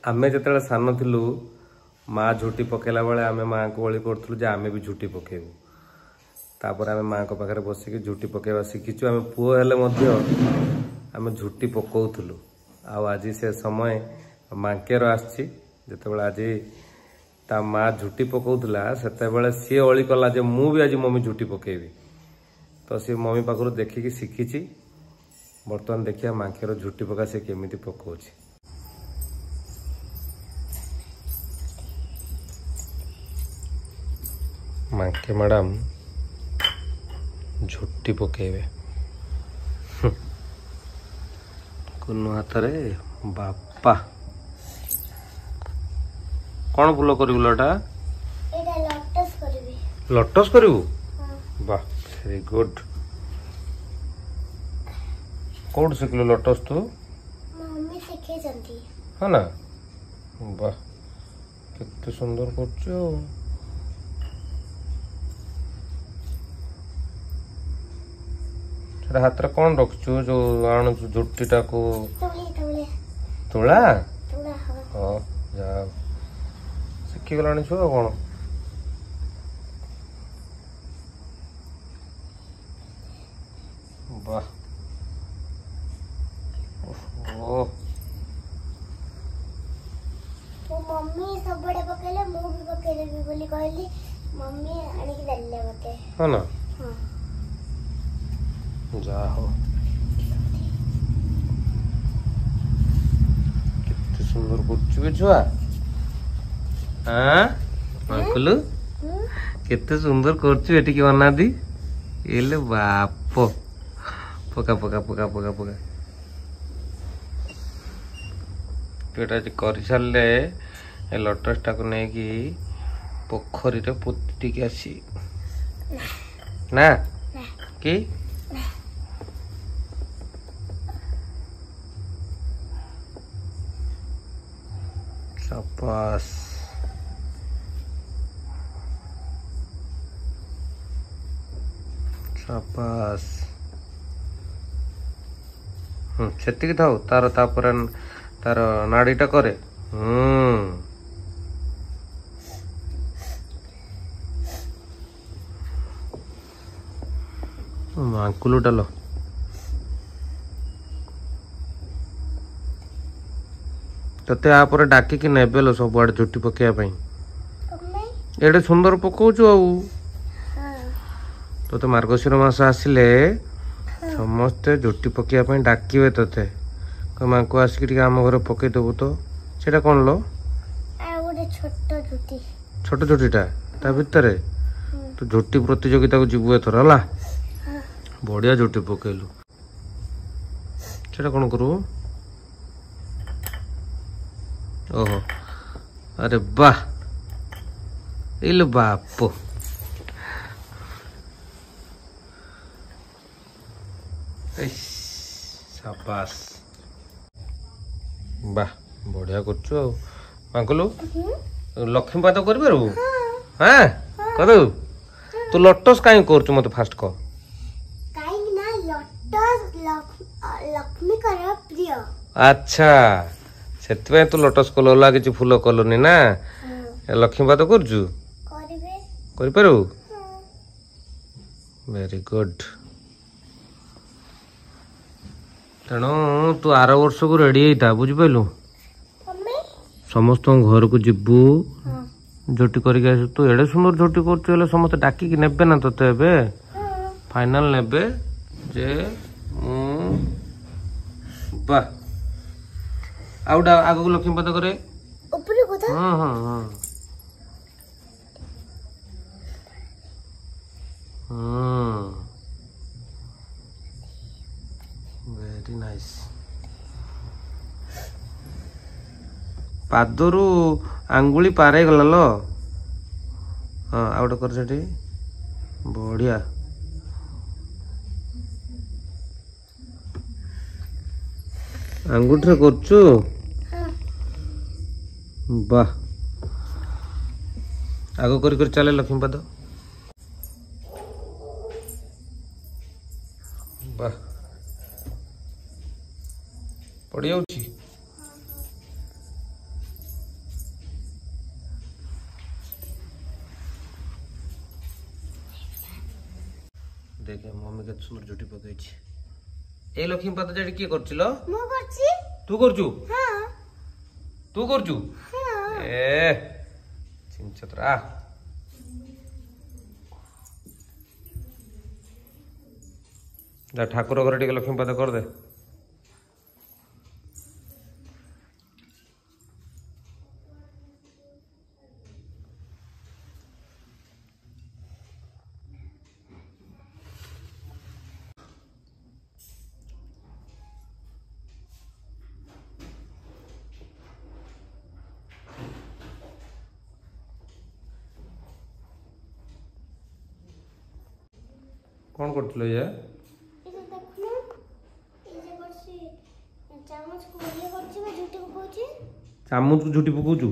आमे जिते सान थिलु माँ झुटी पकेला बेले आमे माँ को बड़ी करूँ जे आमे भी झुटी पकेबू तापर आमे माँ को पाखे बसिकी झुटी पकेवा शिखीचु आमे पुओ हेले मध्य आमे झुटी पकाउथुलु आज से समय मांकेर आछि जेतेबेले आज ता माँ झुटी पकाउथला सेतेबेले सी अली कला जे मु भी आज मम्मी झुटी पकेबी तो सी मम्मी पाखरु देखिकी शिखीची बर्तमान देखिया मांकेर झुटी पका से केमिति पकाउछि। मांके मैडम झुटी पकेबे कुनु हाथ रे बापा कौन फूल करू लटा लटस करू वाह वेरी गुड कौन शिखल लटस तू मम्मी सिखे जंती है ना वाह कितने सुंदर करछो हाथ रे कौन रखछु जो आण झुटी टाको तुला हाँ जा शिखी गलानी छुआ कौन वाह ओह वो मम्मी सब बड़े पकेले मु भी पकेले भी बोली कहली मम्मी आनी के दल्ले मते है ना हां जा हो कितने सुंदर करछु बे छुआ हां अंकल कितने सुंदर करछु एटी के बना दी एले बाप पका पका पका पका पका पेटा कर सारे ए लटस टाक नहीं कि पोखरी रे पोती के आसी ना कि शाबाश शाबाश सेतिक थाउ तार तापर तार नाड़ीटा करे मांकुलू डालो तते आप डाकिकी नेबेलो सब आड़े झुटी पकेया एडे सुंदर पकाउछु आउ तो मार्गशीर मास आसिले समस्ते झुटी पकेया डाकिबे तते माँ को आसिक आम घर पकई देबू तो सेटा कौन लो छोट झुटीटा ता भितर तो झुटी प्रतियोगिता को जीवु एथर हला बढ़िया झुटी पकेलु सेटा कौन करू ओहो अरे वाह इल बाप शाबाश वाह बढ़िया करछु मांकलु लक्ष्मीपात कर पारबू हाँ कर तू लटस काई करछु मते फास्ट कह काई ना लटस लक्ष्मी कर प्रिय अच्छा सेतबे तू लटस कलला किछि फूल कलनी ना लक्ष्मीपात करछु करबे कर पारबू वेरी गुड तेणु तू आर वर्ष को रेडी था बुझिपालु समस्त घर को जीवु झोटी करके तू एडे सुंदर झोटी कर समस्त डाकिकी नेबे ना तोते एबे फाइनल नेबे जे वाह आउडा आगो को लक्ष्मीपात करे ऊपर को था हां हां हां वेरी नाइस पादरू आंगुली पारे गला लो हाँ आउट कर सेठी बढ़िया आंगुठी करछु वाह आगो कर चले लक्ष्मीपाद वाह पड़ जाऊँ देखे मम्मी के सुंदर झुटी पकई ए लक्ष्मी पाद जेडी के करछिल मु करछि तू करछु हां तू करछु हां ए चिंचत्रा जा ठाकुर घर टिके लक्ष्मी पाद कर दे कौन करथिलो ये इसे देखनु ए जे करछि चामच को ये करछि बा झुटी पकोछि चामच को झुटी पकाउछु